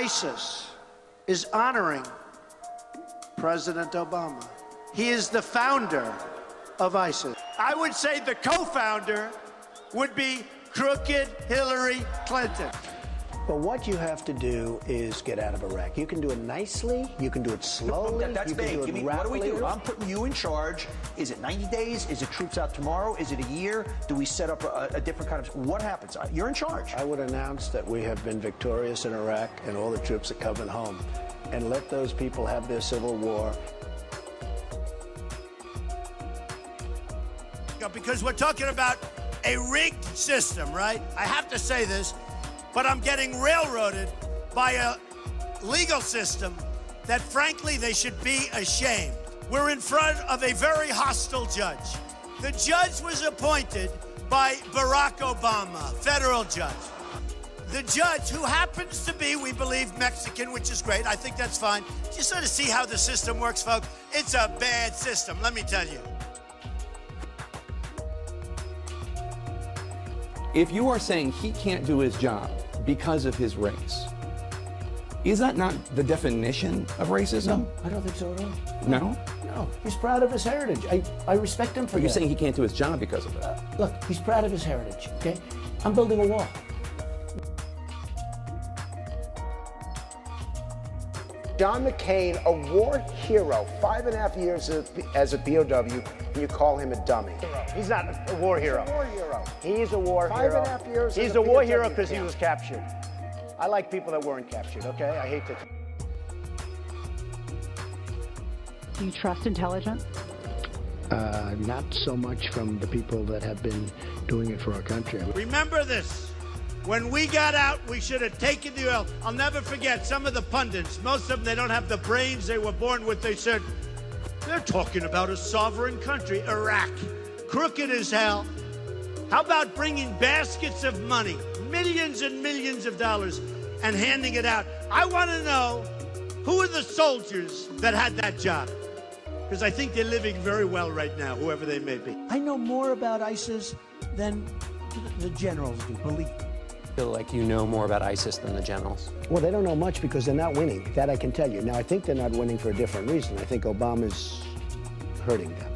ISIS is honoring President Obama. He is the founder of ISIS. I would say the co-founder would be crooked Hillary Clinton. But what you have to do is get out of Iraq. You can do it nicely. You can do it slowly. That's you can vague. do it What do we do? rapidly. I'm putting you in charge. Is it 90 days? Is it troops out tomorrow? Is it a year? Do we set up a different kind of... What happens? You're in charge. I would announce that we have been victorious in Iraq and all the troops are coming home. And let those people have their civil war. Because we're talking about a rigged system, right? I have to say this, but I'm getting railroaded by a legal system that, frankly, they should be ashamed. We're in front of a very hostile judge. The judge was appointed by Barack Obama, federal judge. The judge, who happens to be, we believe, Mexican, which is great. I think that's fine. Just sort of see how the system works, folks. It's a bad system, let me tell you. If you are saying he can't do his job because of his race, is that not the definition of racism? No, I don't think so at all. No? No, he's proud of his heritage. I respect him for But you're that. saying he can't do his job because of it. Look, he's proud of his heritage, okay? I'm building a wall. John McCain, a war hero, 5.5 years as a POW, and you call him a dummy. He's not a war hero. He's a war hero. He's a war hero. 5.5 years. He's a war hero because he was captured. I like people that weren't captured, okay? I hate to. Do you trust intelligence? Not so much from the people that have been doing it for our country. Remember this. When we got out, we should have taken the oil. I'll never forget some of the pundits. Most of them, they don't have the brains they were born with. They said, they're talking about a sovereign country, Iraq. Crooked as hell. How about bringing baskets of money, millions and millions of dollars, and handing it out? I want to know who are the soldiers that had that job? Because I think they're living very well right now, whoever they may be. I know more about ISIS than the generals do, believe me. I feel like you know more about ISIS than the generals. Well, they don't know much because they're not winning. That I can tell you. Now, I think they're not winning for a different reason. I think Obama's hurting them.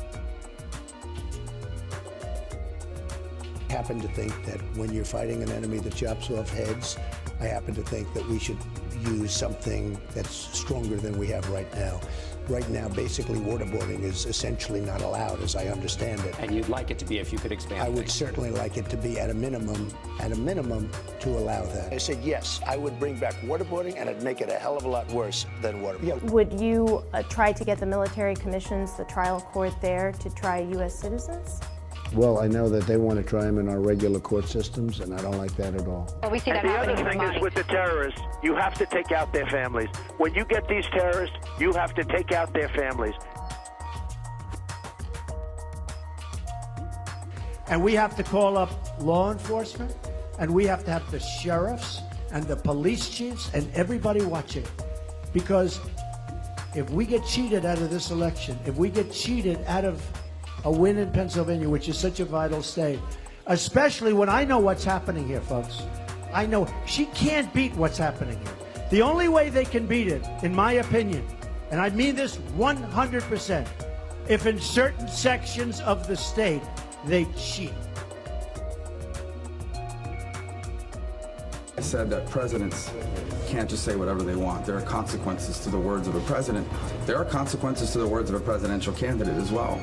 I happen to think that when you're fighting an enemy that chops off heads, I happen to think that we should use something that's stronger than we have right now. Right now, basically, waterboarding is essentially not allowed, as I understand it. And you'd like it to be if you could expand I would things. certainly like it to be at a minimum, to allow that. I said, yes, I would bring back waterboarding, and it'd make it a hell of a lot worse than waterboarding. Yeah. Would you try to get the military commissions, the trial court there, to try U.S. citizens? Well, I know that they want to try them in our regular court systems, and I don't like that at all. Well, we see that happening in Vermont. With the terrorists, you have to take out their families. When you get these terrorists, you have to take out their families. And we have to call up law enforcement, and we have to have the sheriffs and the police chiefs and everybody watching. Because if we get cheated out of this election, if we get cheated out of a win in Pennsylvania, which is such a vital state, especially when I know what's happening here, folks. I know she can't beat what's happening here. The only way they can beat it, in my opinion, and I mean this 100%, if in certain sections of the state they cheat. I said that presidents can't just say whatever they want. There are consequences to the words of a president. There are consequences to the words of a presidential candidate as well.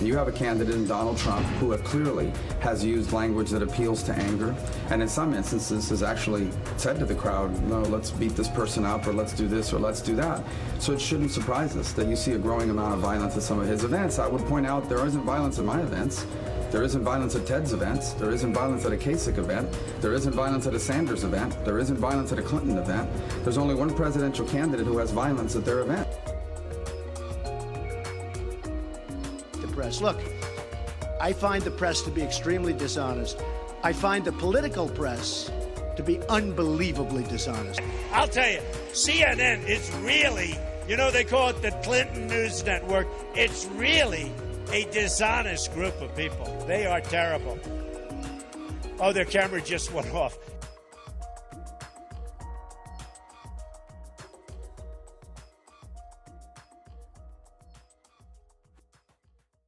You have a candidate in Donald Trump who clearly has used language that appeals to anger, and in some instances has actually said to the crowd, no, let's beat this person up, or let's do this, or let's do that. So it shouldn't surprise us that you see a growing amount of violence at some of his events. I would point out there isn't violence at my events. There isn't violence at Ted's events. There isn't violence at a Kasich event. There isn't violence at a Sanders event. There isn't violence at a Clinton event. There's only one presidential candidate who has violence at their event. Press. Look, I find the press to be extremely dishonest. I find the political press to be unbelievably dishonest. I'll tell you, CNN is really, you know, they call it the Clinton News Network. It's really a dishonest group of people. They are terrible. Oh, their camera just went off.